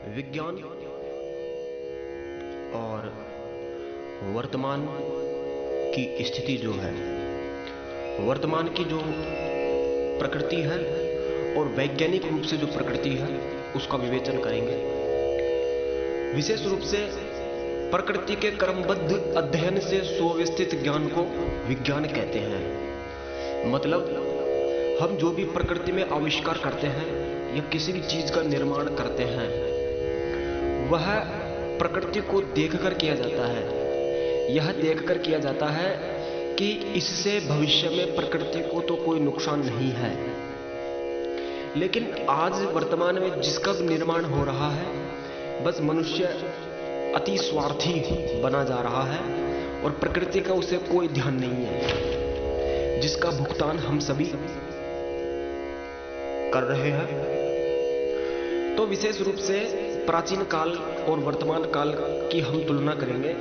विज्ञान और वर्तमान की स्थिति जो है, वर्तमान की जो प्रकृति है और वैज्ञानिक रूप से जो प्रकृति है उसका विवेचन करेंगे। विशेष रूप से प्रकृति के क्रमबद्ध अध्ययन से सुव्यवस्थित ज्ञान को विज्ञान कहते हैं। मतलब हम जो भी प्रकृति में आविष्कार करते हैं या किसी भी चीज का निर्माण करते हैं वह प्रकृति को देखकर किया जाता है। यह देखकर किया जाता है कि इससे भविष्य में प्रकृति को तो कोई नुकसान नहीं है। लेकिन आज वर्तमान में जिसका भी निर्माण हो रहा है बस मनुष्य अति स्वार्थी बना जा रहा है और प्रकृति का उसे कोई ध्यान नहीं है, जिसका भुगतान हम सभी कर रहे हैं। तो विशेष रूप से प्राचीन काल और वर्तमान काल की हम तुलना करेंगे।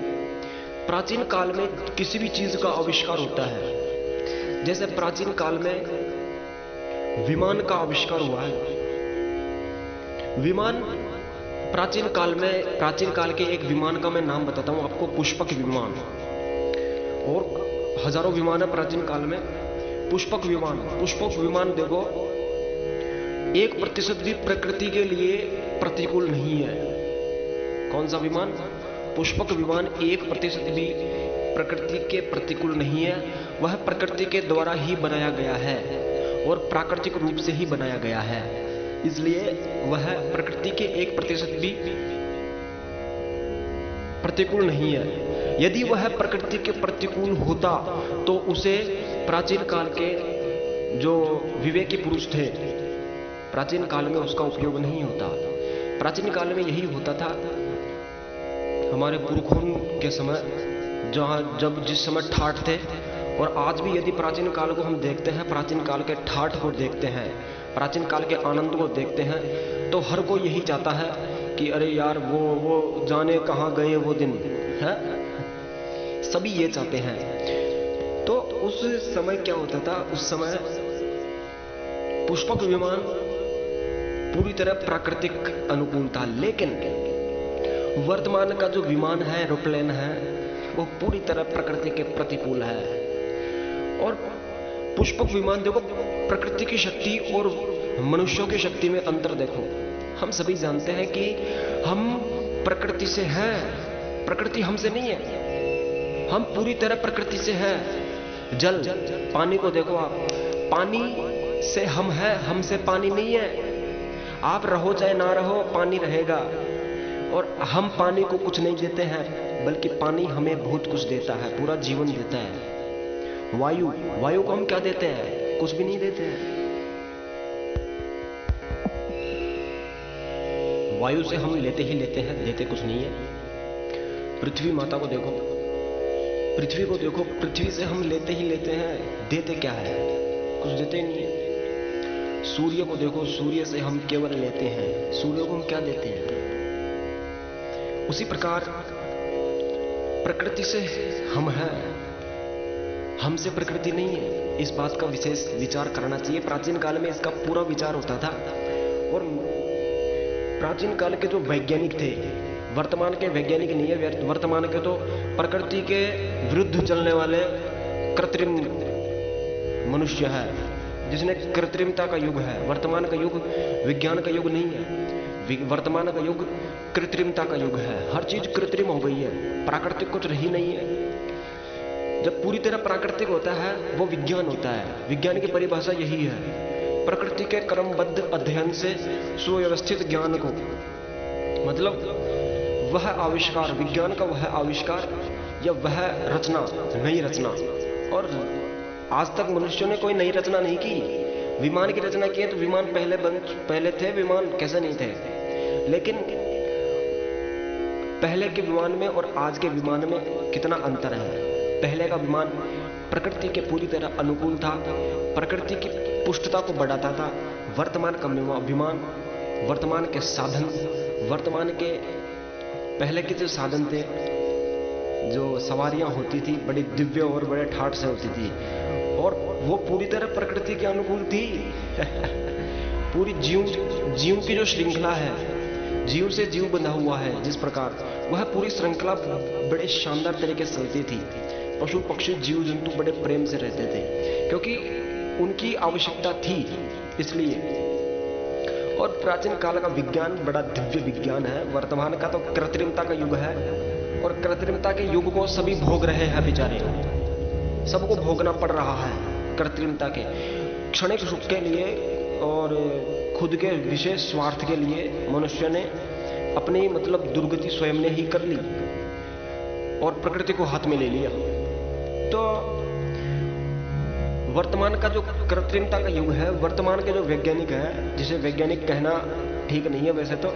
प्राचीन काल में किसी भी चीज का आविष्कार होता है, जैसे प्राचीन काल में विमान का आविष्कार हुआ है। विमान प्राचीन काल के एक विमान का मैं नाम बताता हूं आपको, पुष्पक विमान। और हजारों विमान है प्राचीन काल में। पुष्पक विमान देखो, 1% भी प्रकृति के लिए प्रतिकूल नहीं है। कौन सा विमान? पुष्पक विमान 1% भी प्रकृति के प्रतिकूल नहीं है। वह प्रकृति के द्वारा ही बनाया गया है और प्राकृतिक रूप से ही बनाया गया है, इसलिए वह प्रकृति के 1% भी प्रतिकूल नहीं है। यदि वह प्रकृति के प्रतिकूल होता तो उसे प्राचीन काल के जो विवेकी पुरुष थे, प्राचीन काल में उसका उपयोग नहीं होता। प्राचीन काल में यही होता था, हमारे पुरखों के समय जिस समय ठाठ थे। और आज भी यदि प्राचीन काल को हम देखते हैं, प्राचीन काल के ठाठ को देखते हैं, प्राचीन काल के आनंद को देखते हैं, तो हर कोई यही चाहता है कि अरे यार वो जाने कहाँ गए वो दिन है। सभी ये चाहते हैं। तो उस समय क्या होता था, उस समय पुष्पक विमान पूरी तरह प्राकृतिक अनुकूल था। लेकिन वर्तमान का जो विमान है, एरोप्लेन है, वो पूरी तरह प्रकृति के प्रतिकूल है। और पुष्पक विमान देखो, प्रकृति की शक्ति और मनुष्यों की शक्ति में अंतर देखो। हम सभी जानते हैं कि हम प्रकृति से हैं, प्रकृति हमसे नहीं है। हम पूरी तरह प्रकृति से हैं। जल, पानी को देखो आप, पानी से हम हैं, हमसे पानी नहीं है। आप रहो चाहे ना रहो, पानी रहेगा। और हम पानी को कुछ नहीं देते हैं, बल्कि पानी हमें बहुत कुछ देता है, पूरा जीवन देता है। वायु को हम क्या देते हैं? कुछ भी नहीं देते हैं। वायु से हम लेते ही लेते हैं, देते कुछ नहीं है। पृथ्वी माता को देखो, पृथ्वी से हम लेते ही लेते हैं, देते क्या है? कुछ देते ही नहीं है। सूर्य को देखो, सूर्य से हम केवल लेते हैं, सूर्य को हम क्या देते हैं? उसी प्रकार प्रकृति से हम हैं, हमसे प्रकृति नहीं है। इस बात का विशेष विचार करना चाहिए। प्राचीन काल में इसका पूरा विचार होता था। और प्राचीन काल के जो वैज्ञानिक थे, वर्तमान के वैज्ञानिक नहीं है, वर्तमान के तो प्रकृति के विरुद्ध चलने वाले कृत्रिम मनुष्य है, जिसने कृत्रिमता का युग है। वर्तमान का युग विज्ञान का युग नहीं है, वर्तमान का युग कृत्रिमता का युग है। हर चीज कृत्रिम हो गई है, प्राकृतिक कुछ रही नहीं है। जब पूरी तरह प्राकृतिक होता है वो विज्ञान होता है। विज्ञान की परिभाषा यही है, प्रकृति के क्रमबद्ध अध्ययन से सुव्यवस्थित ज्ञान को, मतलब वह आविष्कार, विज्ञान का वह आविष्कार या वह रचना, नई रचना। और आज तक मनुष्यों ने कोई नई रचना नहीं की। विमान की रचना की है तो विमान पहले थे, विमान कैसे नहीं थे। लेकिन पहले के विमान में और आज के विमान में कितना अंतर है। पहले का विमान प्रकृति के पूरी तरह अनुकूल था, प्रकृति की पुष्टता को बढ़ाता था। वर्तमान का विमान, वर्तमान के साधन, वर्तमान के पहले के जो साधन थे, जो सवारियां होती थी, बड़ी दिव्य और बड़े ठाठ से होती थी, और वो पूरी तरह प्रकृति के अनुकूल थी। पूरी जीव की जो श्रृंखला है, जीव से जीव बंधा हुआ है, जिस प्रकार वह पूरी श्रृंखला बड़े शानदार तरीके से चलती थी। पशु पक्षी जीव जंतु बड़े प्रेम से रहते थे, क्योंकि उनकी आवश्यकता थी इसलिए। और प्राचीन काल का विज्ञान बड़ा दिव्य विज्ञान है। वर्तमान का तो कृत्रिमता का युग है, और कृत्रिमता के युग को सभी भोग रहे हैं बेचारे, सबको भोगना पड़ रहा है कृत्रिमता के क्षणिक सुख के लिए, और खुद के विशेष स्वार्थ के लिए मनुष्य ने अपनी दुर्गति स्वयं ने ही कर ली और प्रकृति को हाथ में ले लिया। तो वर्तमान का जो कृत्रिमता का युग है, वर्तमान के जो वैज्ञानिक है, जिसे वैज्ञानिक कहना ठीक नहीं है वैसे तो,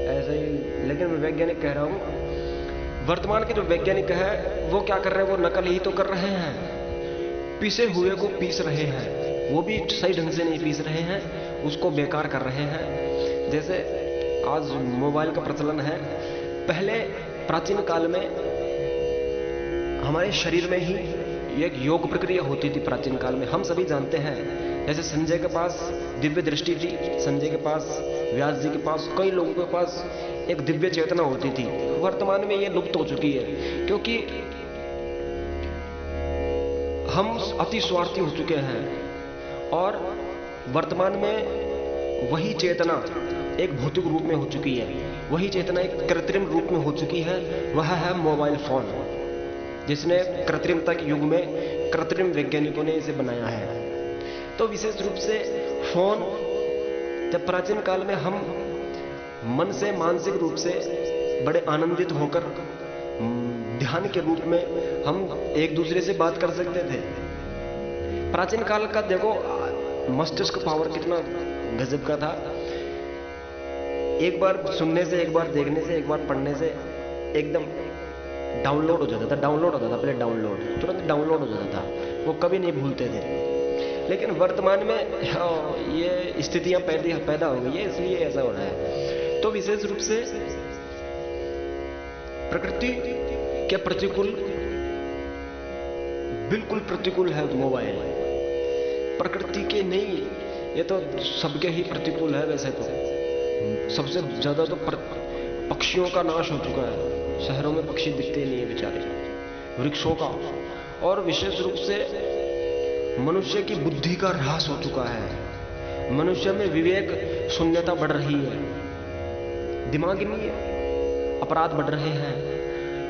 ऐसे ही, लेकिन मैं वैज्ञानिक कह रहा हूं। वर्तमान के जो वैज्ञानिक है वो क्या कर रहे हैं, वो नकल ही तो कर रहे हैं। पीसे हुए को पीस रहे हैं, वो भी सही ढंग से नहीं पीस रहे हैं, उसको बेकार कर रहे हैं। जैसे आज मोबाइल का प्रचलन है, पहले प्राचीन काल में हमारे शरीर में ही एक योग प्रक्रिया होती थी। प्राचीन काल में हम सभी जानते हैं, जैसे संजय के पास दिव्य दृष्टि थी, संजय के पास, व्यास जी के पास, कई लोगों के पास एक दिव्य चेतना होती थी। वर्तमान में ये लुप्त हो चुकी है, क्योंकि हम अति स्वार्थी हो चुके हैं, और वर्तमान में वही चेतना एक भौतिक रूप में हो चुकी है, वही चेतना एक कृत्रिम रूप में हो चुकी है। वह है मोबाइल फोन, जिसने कृत्रिमता के युग में कृत्रिम वैज्ञानिकों ने इसे बनाया है। तो विशेष रूप से फोन, जब प्राचीन काल में हम मन से मानसिक रूप से बड़े आनंदित होकर ध्यान के रूप में हम एक दूसरे से बात कर सकते थे। प्राचीन काल का देखो मस्तिष्क पावर कितना गजब का था। एक बार सुनने से, एक बार देखने से, एक बार पढ़ने से एकदम डाउनलोड हो जाता था। पहले डाउनलोड, तुरंत डाउनलोड हो जाता था, वो कभी नहीं भूलते थे। लेकिन वर्तमान में ये स्थितियां पैदा हो गई है, इसलिए ऐसा हो रहा है। तो विशेष रूप से प्रकृति के प्रतिकूल, बिल्कुल प्रतिकूल है मोबाइल। प्रकृति के नहीं, ये तो सबके ही प्रतिकूल है। वैसे तो सबसे ज्यादा तो पक्षियों का नाश हो चुका है, शहरों में पक्षी दिखते नहीं है बेचारे, वृक्षों का, और विशेष रूप से मनुष्य की बुद्धि का ह्रास हो चुका है। मनुष्य में विवेक शून्यता बढ़ रही है, दिमाग में अपराध बढ़ रहे हैं,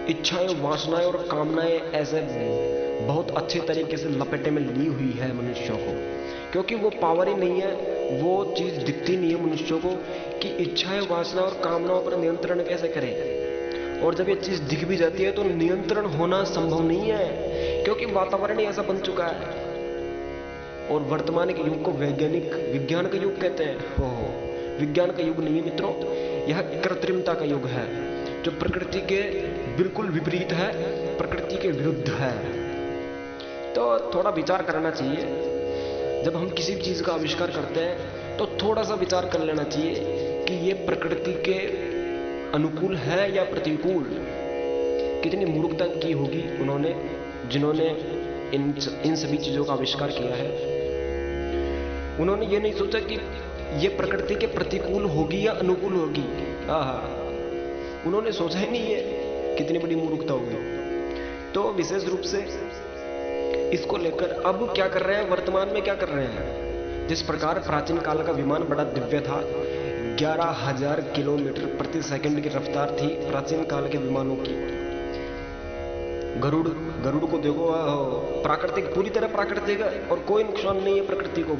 इच्छाएं, वासनाएं और कामनाएं ऐसे बहुत अच्छे तरीके से लपेटे में ली हुई है मनुष्यों को, क्योंकि वो पावर ही नहीं है, वो चीज दिखती नहीं है मनुष्यों को कि इच्छाएं, वासना और कामनाओं पर नियंत्रण कैसे करें। और जब ये चीज दिख भी जाती है तो नियंत्रण होना संभव नहीं है, क्योंकि वातावरण ही ऐसा बन चुका है। और वर्तमान के युग को विज्ञान का युग कहते हैं। विज्ञान का युग नहीं है मित्रों, यह कृत्रिमता का युग है, जो प्रकृति के बिल्कुल विपरीत है, प्रकृति के विरुद्ध है। तो थोड़ा विचार करना चाहिए। जब हम किसी चीज का आविष्कार करते हैं तो थोड़ा सा विचार कर लेना चाहिए कि ये प्रकृति के अनुकूल है या प्रतिकूल। कितनी मूर्खता की होगी उन्होंने, जिन्होंने इन सभी चीजों का आविष्कार किया है। उन्होंने ये नहीं सोचा कि ये प्रकृति के प्रतिकूल होगी या अनुकूल होगी। उन्होंने सोचा ही नहीं है, कितनी बड़ी मूर्खता होगी। तो विशेष रूप से इसको लेकर अब क्या कर रहे हैं, वर्तमान में क्या कर रहे हैं। जिस प्रकार प्राचीन काल का विमान बड़ा दिव्य था, 11,000 किलोमीटर प्रति सेकंड की रफ्तार थी प्राचीन काल के विमानों की। गरुड़ को देखो, प्राकृतिक, पूरी तरह प्राकृतिक है और कोई नुकसान नहीं है प्रकृति को,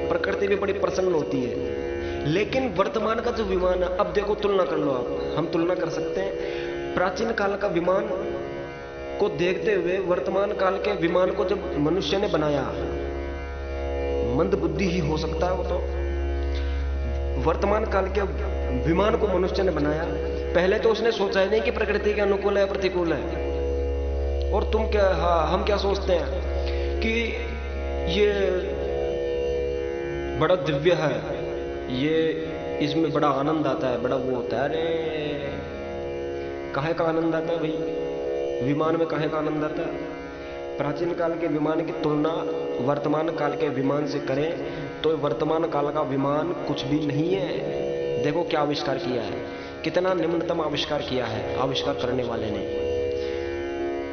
प्रकृति भी बड़ी प्रसन्न होती है। लेकिन वर्तमान का जो विमान है, अब देखो, तुलना कर लो आप, हम तुलना कर सकते हैं प्राचीन काल का विमान को देखते हुए वर्तमान काल के विमान को जब मनुष्य ने बनाया, मंद बुद्धि ही हो सकता है वो तो। वर्तमान काल के विमान को मनुष्य ने बनाया, पहले तो उसने सोचा ही नहीं कि प्रकृति के अनुकूल है प्रतिकूल है। और हम क्या सोचते हैं कि ये बड़ा दिव्य है, ये इसमें बड़ा आनंद आता है, बड़ा वो होता है। अरे काहे का आनंद आता है भाई, विमान में काहे का आनंद आता है। प्राचीन काल के विमान की तुलना वर्तमान काल के विमान से करें तो वर्तमान काल का विमान कुछ भी नहीं है। देखो क्या आविष्कार किया है, कितना निम्नतम आविष्कार किया है आविष्कार करने वाले ने।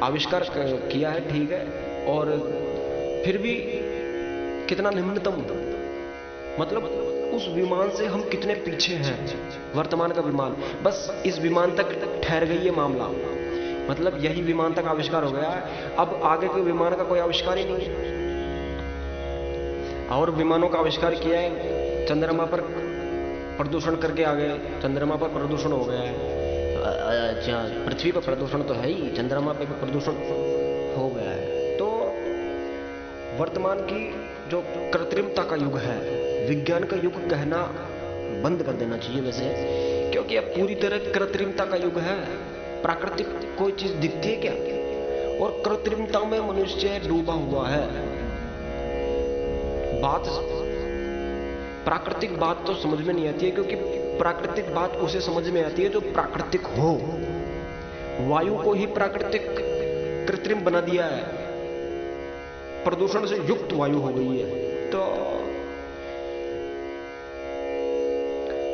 आविष्कार किया है ठीक है, और फिर भी कितना निम्नतम, मतलब उस विमान से हम कितने पीछे हैं। वर्तमान का विमान बस इस विमान तक ठहर गई है मामला, मतलब यही विमान तक आविष्कार हो गया है, अब आगे के विमान का कोई आविष्कार ही नहीं है। और विमानों का आविष्कार किया है, चंद्रमा पर प्रदूषण करके आ गए, चंद्रमा पर प्रदूषण हो गया है। अच्छा, पृथ्वी पर प्रदूषण तो है ही, चंद्रमा पर भी प्रदूषण हो गया है। तो वर्तमान की जो कृत्रिमता का युग है, विज्ञान का युग कहना बंद कर देना चाहिए वैसे, क्योंकि अब पूरी तरह कृत्रिमता का युग है। प्राकृतिक कोई चीज दिखती है क्या? और कृत्रिमता में मनुष्य डूबा हुआ है। बात प्राकृतिक बात तो समझ में नहीं आती है, क्योंकि प्राकृतिक बात उसे समझ में आती है जो प्राकृतिक हो। वायु को ही प्राकृतिक कृत्रिम बना दिया है, प्रदूषण से युक्त वायु हो गई है। तो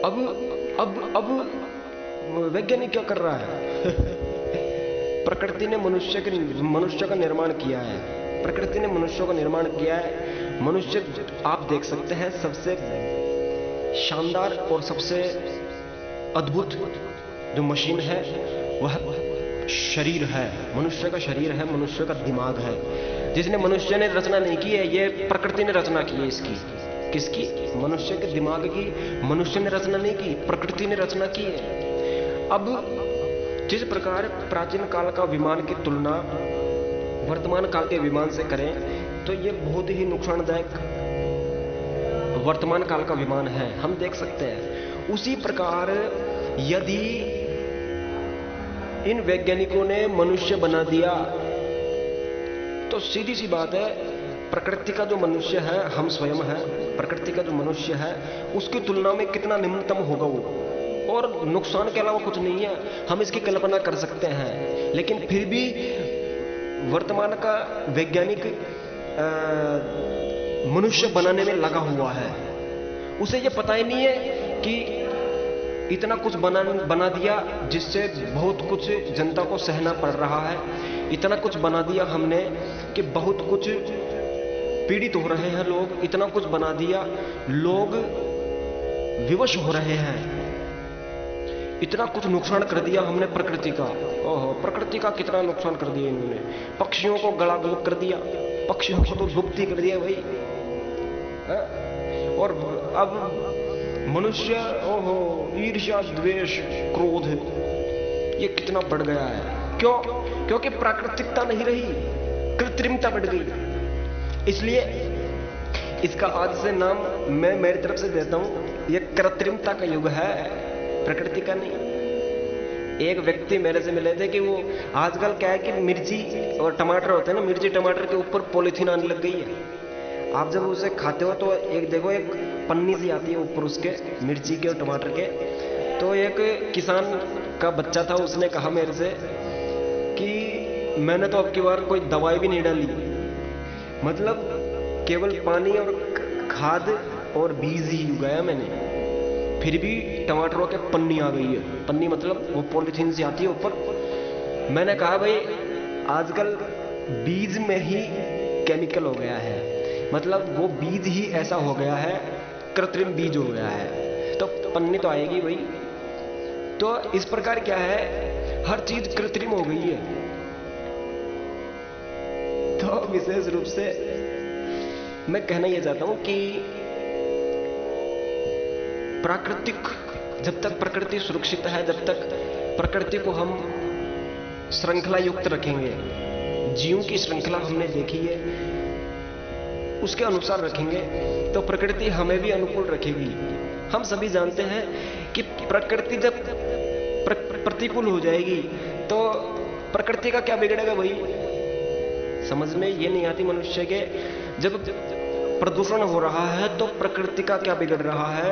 अब वैज्ञानिक क्या कर रहा है? प्रकृति ने मनुष्य का निर्माण किया है, प्रकृति ने मनुष्य का निर्माण किया है। मनुष्य आप देख सकते हैं सबसे शानदार और सबसे अद्भुत जो मशीन है वह शरीर है, मनुष्य का शरीर है, मनुष्य का दिमाग है, जिसने मनुष्य ने रचना नहीं की है, ये प्रकृति ने रचना की है इसकी। किसकी? मनुष्य के दिमाग की मनुष्य ने रचना नहीं की, प्रकृति ने रचना की है। अब जिस प्रकार प्राचीन काल का विमान की तुलना वर्तमान काल के विमान से करें तो ये बहुत ही नुकसानदायक वर्तमान काल का विमान है, हम देख सकते हैं। उसी प्रकार यदि इन वैज्ञानिकों ने मनुष्य बना दिया तो सीधी सी बात है, प्रकृति का जो मनुष्य है, हम स्वयं है, प्रकृति का जो मनुष्य है उसकी तुलना में कितना निम्नतम होगा वो, और नुकसान के अलावा कुछ नहीं है। हम इसकी कल्पना कर सकते हैं, लेकिन फिर भी वर्तमान का वैज्ञानिक मनुष्य बनाने में लगा हुआ है। उसे ये पता ही नहीं है कि इतना कुछ बना दिया जिससे बहुत कुछ जनता को सहना पड़ रहा है, इतना कुछ बना दिया हमने कि बहुत कुछ पीड़ित हो रहे हैं लोग, इतना कुछ बना दिया लोग विवश हो रहे हैं, इतना कुछ नुकसान कर दिया हमने प्रकृति का। ओहो, प्रकृति का कितना नुकसान कर दिया इन्होंने। पक्षियों को गला घोंट कर दिया, पक्षियों को तो लुप्त कर दिया भाई है? और अब मनुष्य, ओहो, ईर्ष्या द्वेष क्रोध ये कितना बढ़ गया है। क्यों? क्योंकि प्राकृतिकता नहीं रही, कृत्रिमता बढ़ गई। इसलिए इसका आज से नाम मैं मेरी तरफ से देता हूं, यह कृत्रिमता का युग है, प्रकृति का नहीं। एक व्यक्ति मेरे से मिले थे कि वो आजकल क्या है कि मिर्ची और टमाटर होते हैं ना, मिर्ची टमाटर के ऊपर पॉलीथीन आने लग गई है। आप जब उसे खाते हो तो एक देखो, एक पन्नी सी आती है ऊपर उसके, मिर्ची के और टमाटर के। तो एक किसान का बच्चा था, उसने कहा मेरे से कि मैंने तो अब की बार कोई दवाई भी नहीं डाली, मतलब केवल पानी और खाद और बीज ही उगाया मैंने, फिर भी टमाटरों के पन्नी आ गई है। पन्नी मतलब वो पॉलीथीन से आती है ऊपर। मैंने कहा भाई आजकल बीज में ही केमिकल हो गया है, मतलब वो बीज ही ऐसा हो गया है, कृत्रिम बीज हो गया है, तो पन्नी तो आएगी भाई। तो इस प्रकार क्या है, हर चीज कृत्रिम हो गई है। तो विशेष रूप से मैं कहना यह चाहता हूं कि प्राकृतिक, जब तक प्रकृति सुरक्षित है, जब तक प्रकृति को हम श्रृंखला युक्त रखेंगे, जीवों की श्रृंखला हमने देखी है, उसके अनुसार रखेंगे तो प्रकृति हमें भी अनुकूल रखेगी। हम सभी जानते हैं कि प्रकृति जब प्रतिकूल हो जाएगी तो प्रकृति का क्या बिगड़ेगा भाई, समझ में ये नहीं आती मनुष्य के। जब प्रदूषण हो रहा है तो प्रकृति का क्या बिगड़ रहा है,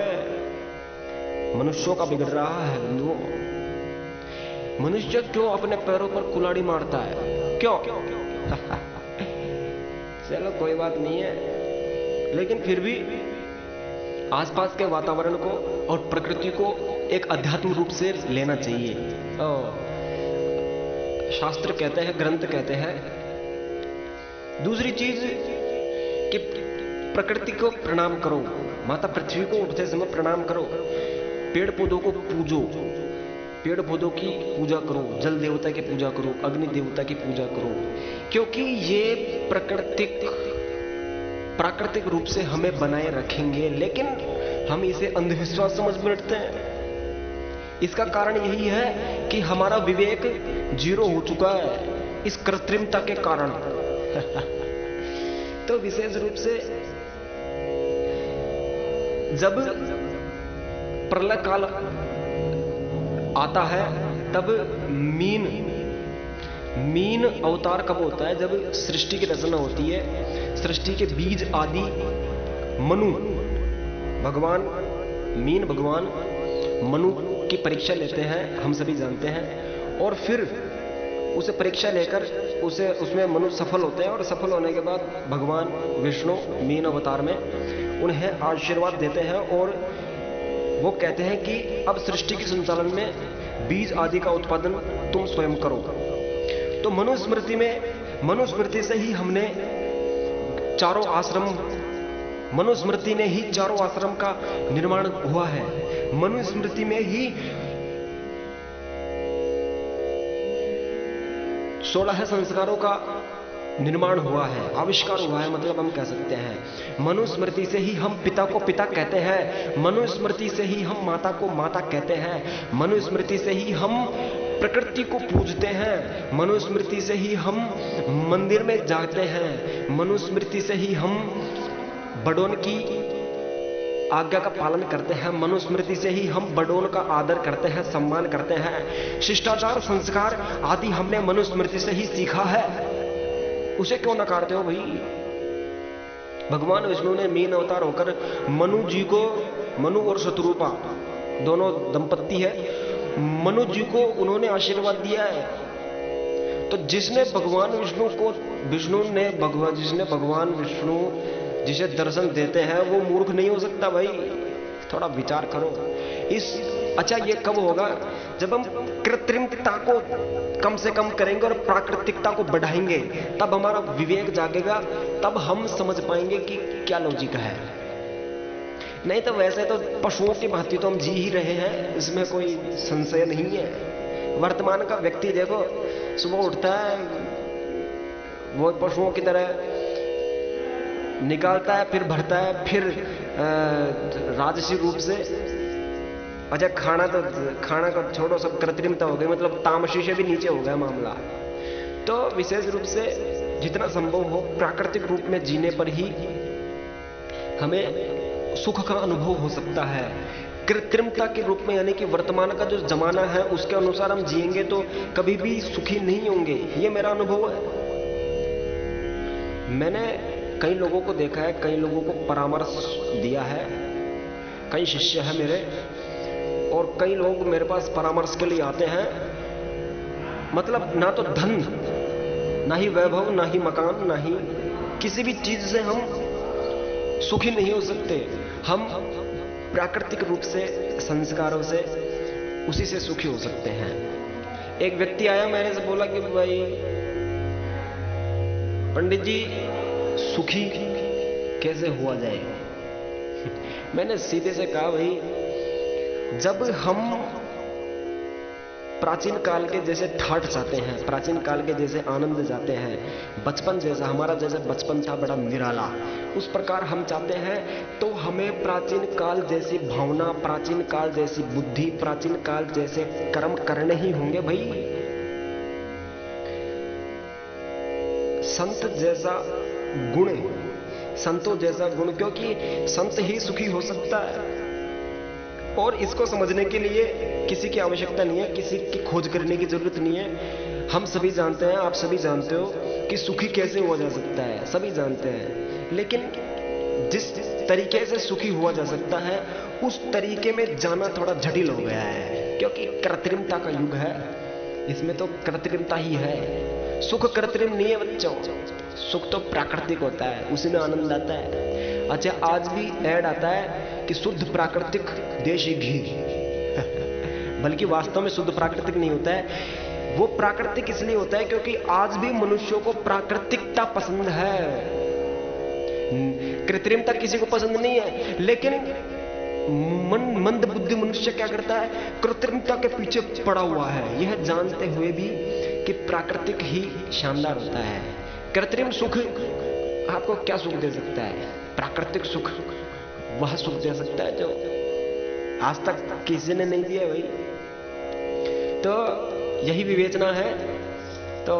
मनुष्यों का बिगड़ रहा है। बंधुओं, मनुष्य क्यों अपने पैरों पर कुल्हाड़ी मारता है, क्यों? चलो कोई बात नहीं है, लेकिन फिर भी आसपास के वातावरण को और प्रकृति को एक अध्यात्म रूप से लेना चाहिए। शास्त्र कहते हैं, ग्रंथ कहते हैं। दूसरी चीज कि प्रकृति को प्रणाम करो, माता पृथ्वी को उठते समय प्रणाम करो, पेड़ पौधों को पूजो, पेड़ पौधों की पूजा करो, जल देवता की पूजा करो, अग्नि देवता की पूजा करो, क्योंकि ये प्राकृतिक रूप से हमें बनाए रखेंगे। लेकिन हम इसे अंधविश्वास समझ बैठते हैं। इसका कारण यही है कि हमारा विवेक जीरो हो चुका है इस कृत्रिमता के कारण। तो विशेष रूप से जब प्रलय काल आता है तब मीन अवतार कब होता है? जब सृष्टि की रचना होती है, सृष्टि के बीज आदि मनु भगवान मनु की परीक्षा लेते हैं, हम सभी जानते हैं। और फिर उसे परीक्षा लेकर उसमें मनु सफल होते हैं, और सफल होने के बाद भगवान विष्णु मीन अवतार में उन्हें आशीर्वाद देते हैं और वो कहते हैं कि अब सृष्टि के संचालन में बीज आदि का उत्पादन तुम स्वयं करो। तो मनुस्मृति से ही हमने चारों आश्रम, मनुस्मृति ने ही चारों आश्रम का निर्माण हुआ है। मनुस्मृति में ही 16 संस्कारों का निर्माण हुआ है, आविष्कार हुआ है, मतलब हम कह सकते हैं। मनुस्मृति से ही हम पिता को पिता कहते हैं, मनुस्मृति से ही हम माता को माता कहते हैं, मनुस्मृति से ही हम प्रकृति को पूजते हैं, मनुस्मृति से ही हम मंदिर में जाते हैं, मनुस्मृति से ही हम बड़ों की आज्ञा का पालन करते हैं, मनुस्मृति से ही हम बड़ों का आदर करते हैं, सम्मान करते हैं। शिष्टाचार संस्कार आदि हमने मनुस्मृति से ही सीखा है। उसे क्यों नकारते हो भाई? भगवान विष्णु ने मीन अवतार होकर मनु और शत्रुपा दोनों दंपत्ति है, मनु जी को उन्होंने आशीर्वाद दिया है। तो जिसने भगवान विष्णु जिसे दर्शन देते हैं वो मूर्ख नहीं हो सकता भाई। थोड़ा विचार करो। अच्छा ये कब होगा? जब हम कृत्रिमता को कम से कम करेंगे और प्राकृतिकता को बढ़ाएंगे, तब हमारा विवेक जागेगा, तब हम समझ पाएंगे कि क्या लॉजिक है। नहीं तो वैसे तो पशुओं की भांति तो हम जी ही रहे हैं, इसमें कोई संशय नहीं है। वर्तमान का व्यक्ति देखो, सुबह उठता है वो पशुओं की तरह निकालता है, फिर भरता है, फिर राजसी रूप से। अच्छा खाना का छोड़ो, सब कृत्रिमता हो गई, मतलब तामसी से भी नीचे हो गया मामला। तो विशेष रूप से जितना संभव हो प्राकृतिक रूप में जीने पर ही हमें सुख का अनुभव हो सकता है। कृत्रिमता के रूप में, यानी कि वर्तमान का जो जमाना है उसके अनुसार हम जिएंगे तो कभी भी सुखी नहीं होंगे। ये मेरा अनुभव है। मैंने कई लोगों को देखा है, कई लोगों को परामर्श दिया है, कई शिष्य हैं मेरे, और कई लोग मेरे पास परामर्श के लिए आते हैं। मतलब ना तो धन, ना ही वैभव, ना ही मकान, ना ही किसी भी चीज से हम सुखी नहीं हो सकते। हम प्राकृतिक रूप से, संस्कारों से, उसी से सुखी हो सकते हैं। एक व्यक्ति आया, मैंने से बोला कि भाई पंडित जी सुखी कैसे हुआ जाए? मैंने सीधे से कहा भाई, जब हम प्राचीन काल के जैसे ठाठ चाहते हैं, प्राचीन काल के जैसे आनंद चाहते हैं, बचपन जैसा, हमारा जैसे बचपन था बड़ा निराला, उस प्रकार हम चाहते हैं, तो हमें प्राचीन काल जैसी भावना, प्राचीन काल जैसी बुद्धि, प्राचीन काल जैसे कर्म करने ही होंगे भाई। संत जैसा गुण, संतों जैसा गुण, क्योंकि संत ही सुखी हो सकता है। और इसको समझने के लिए किसी की आवश्यकता नहीं है, किसी की खोज करने की जरूरत नहीं है। हम सभी जानते हैं, आप सभी जानते हो कि सुखी कैसे हुआ जा सकता है, सभी जानते हैं। लेकिन जिस तरीके से सुखी हुआ जा सकता है उस तरीके में जाना थोड़ा जटिल हो गया है, क्योंकि कृत्रिमता का युग है। इसमें तो कृत्रिमता ही है। सुख कृत्रिम नहीं है बच्चों, सुख तो प्राकृतिक होता है, उसी में आनंद आता है। अच्छा आज भी ऐड आता है कि शुद्ध प्राकृतिक देशी घी बल्कि वास्तव में शुद्ध प्राकृतिक नहीं होता है। वो प्राकृतिक इसलिए होता है क्योंकि आज भी मनुष्यों को प्राकृतिकता पसंद है, कृत्रिमता किसी को पसंद नहीं है। लेकिन मंद बुद्धि मनुष्य क्या करता है, कृत्रिमता के पीछे पड़ा हुआ है, यह जानते हुए भी कि प्राकृतिक ही शानदार होता है। कृत्रिम सुख आपको क्या सुख दे सकता है? प्राकृतिक सुख वह सुख दे सकता है जो आज तक किसी ने नहीं दिया भाई। तो यही विवेचना है। तो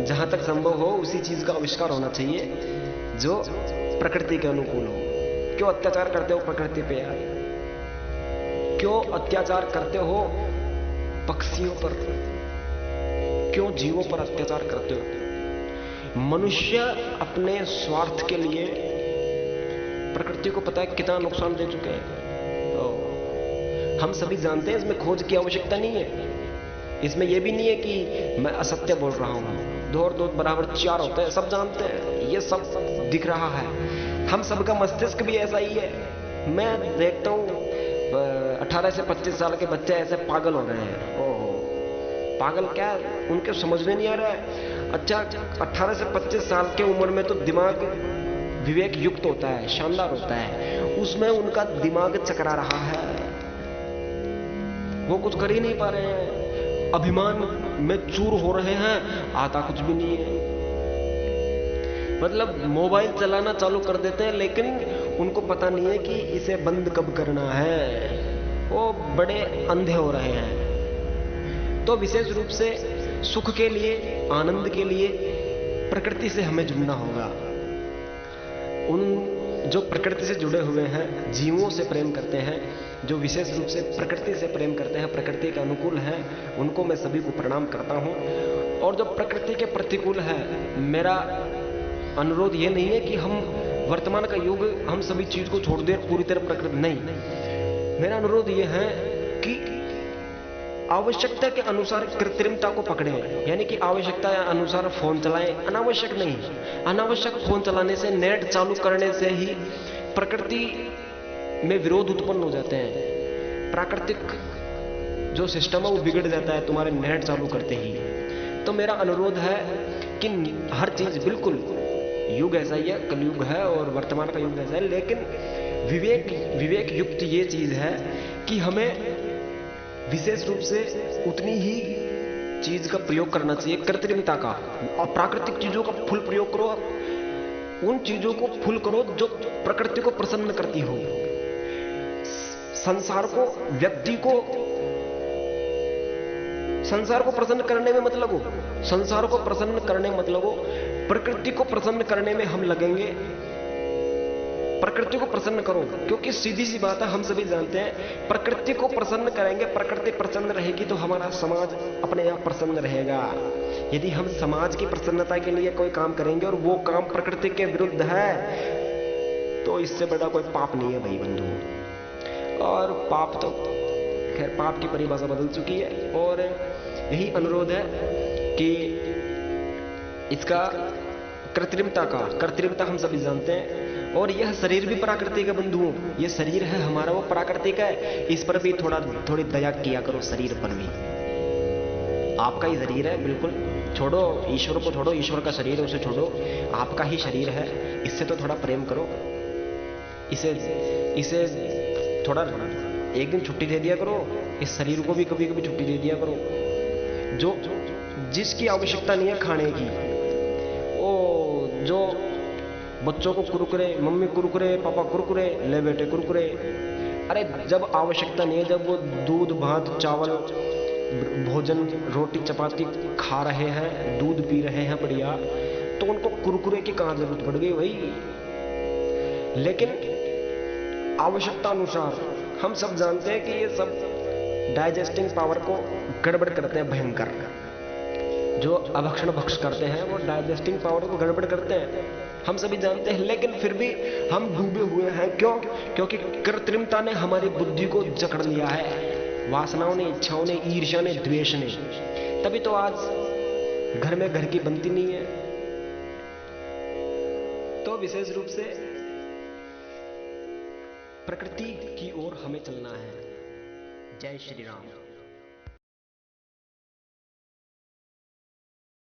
जहां तक संभव हो उसी चीज का आविष्कार होना चाहिए जो प्रकृति के अनुकूल हो। क्यों अत्याचार करते हो प्रकृति पे यार? क्यों अत्याचार करते हो पक्षियों पर? क्यों जीवों पर अत्याचार करते हो? मनुष्य अपने स्वार्थ के लिए प्रकृति को पता है कितना नुकसान दे चुके हैं। तो हम सभी जानते हैं, इसमें खोज की आवश्यकता नहीं है। इसमें यह भी नहीं है कि मैं असत्य बोल रहा हूं। 2 और 2 बराबर 4 होते हैं, सब जानते हैं, ये सब दिख रहा है। हम सबका मस्तिष्क भी ऐसा ही है। मैं देखता हूं 18 से 25 साल के बच्चे ऐसे पागल हो रहे हैं। ओह पागल क्या, उनके समझ में नहीं आ रहा है। अच्छा 18 से 25 साल के उम्र में तो दिमाग विवेक युक्त होता है, शानदार होता है, उसमें उनका दिमाग चकरा रहा है, वो कुछ कर ही नहीं पा रहे हैं, अभिमान में चूर हो रहे हैं, आता कुछ भी नहीं है। मतलब मोबाइल चलाना चालू कर देते हैं लेकिन उनको पता नहीं है कि इसे बंद कब करना है, वो बड़े अंधे हो रहे हैं। तो विशेष रूप से सुख के लिए, आनंद के लिए प्रकृति से हमें जुड़ना होगा। उन जो प्रकृति से जुड़े हुए हैं, जीवों से प्रेम करते हैं, जो विशेष रूप से प्रकृति से प्रेम करते हैं, प्रकृति के अनुकूल हैं, उनको मैं सभी को प्रणाम करता हूं। और जो प्रकृति के प्रतिकूल है, मेरा अनुरोध यह नहीं है कि हम वर्तमान का युग हम सभी चीज को छोड़ दें पूरी तरह प्रकृति, नहीं। मेरा अनुरोध यह है कि आवश्यकता के अनुसार कृत्रिमता को पकड़े, यानी कि आवश्यकता अनुसार फोन चलाएं, अनावश्यक नहीं। अनावश्यक फोन चलाने से, नेट चालू करने से ही प्रकृति में विरोध उत्पन्न हो जाते हैं। प्राकृतिक जो सिस्टम है वो बिगड़ जाता है तुम्हारे नेट चालू करते ही। तो मेरा अनुरोध है कि हर चीज बिल्कुल, युग ऐसा ही है, कलयुग है और वर्तमान का युग ऐसा है, लेकिन विवेक युक्त ये चीज है कि हमें विशेष रूप से उतनी ही चीज का प्रयोग करना चाहिए, कृत्रिमता का, और प्राकृतिक चीजों का फुल प्रयोग करो। उन चीजों को फुल करो जो प्रकृति को प्रसन्न करती हो, संसार को, व्यक्ति को, संसार को प्रसन्न करने में मतलब हो, संसार को प्रसन्न करने मतलब हो, प्रकृति को प्रसन्न करने में हम लगेंगे। प्रकृति को प्रसन्न करो, क्योंकि सीधी सी बात है, हम सभी जानते हैं प्रकृति को प्रसन्न करेंगे, प्रकृति प्रसन्न रहेगी तो हमारा समाज अपने आप प्रसन्न रहेगा। यदि हम समाज की प्रसन्नता के लिए कोई काम करेंगे और वो काम प्रकृति के विरुद्ध है, तो इससे बड़ा कोई पाप नहीं है भाई बंधु। और पाप तो खैर पाप की परिभाषा बदल चुकी है, और यही अनुरोध है कि इसका कृत्रिमता हम सभी जानते हैं। और यह शरीर भी प्राकृतिक है बंधुओं, ये शरीर है हमारा, वो प्राकृतिक है, इस पर भी थोड़ी दया किया करो, शरीर पर भी। आपका ही शरीर है, बिल्कुल छोड़ो ईश्वर को, छोड़ो ईश्वर का शरीर है उसे छोड़ो, आपका ही शरीर है, इससे तो थोड़ा प्रेम करो, इसे थोड़ा एक दिन छुट्टी दे दिया करो, इस शरीर को भी कभी कभी छुट्टी दे दिया करो। जो जिसकी आवश्यकता नहीं है खाने की, ओ जो बच्चों को कुरकुरे, मम्मी कुरकुरे, पापा कुरकुरे, ले बेटे कुरकुरे, अरे जब आवश्यकता नहीं है, जब वो दूध भात चावल भोजन रोटी चपाती खा रहे हैं, दूध पी रहे हैं बढ़िया, तो उनको कुरकुरे की कहां जरूरत पड़ गई भाई। लेकिन आवश्यकता अनुसार, हम सब जानते हैं कि ये सब डाइजेस्टिंग पावर को गड़बड़ करते हैं, भयंकर। जो अभक्षण भक्ष करते हैं वो डाइजेस्टिंग पावर को गड़बड़ करते हैं, हम सभी जानते हैं। लेकिन फिर भी हम डूबे हुए हैं, क्यों? क्योंकि कृत्रिमता ने हमारी बुद्धि को जकड़ लिया है, वासनाओं ने, इच्छाओं ने, ईर्ष्या ने, द्वेष ने। तभी तो आज घर में घर की बनती नहीं है। तो विशेष रूप से प्रकृति की ओर हमें चलना है। जय श्री राम।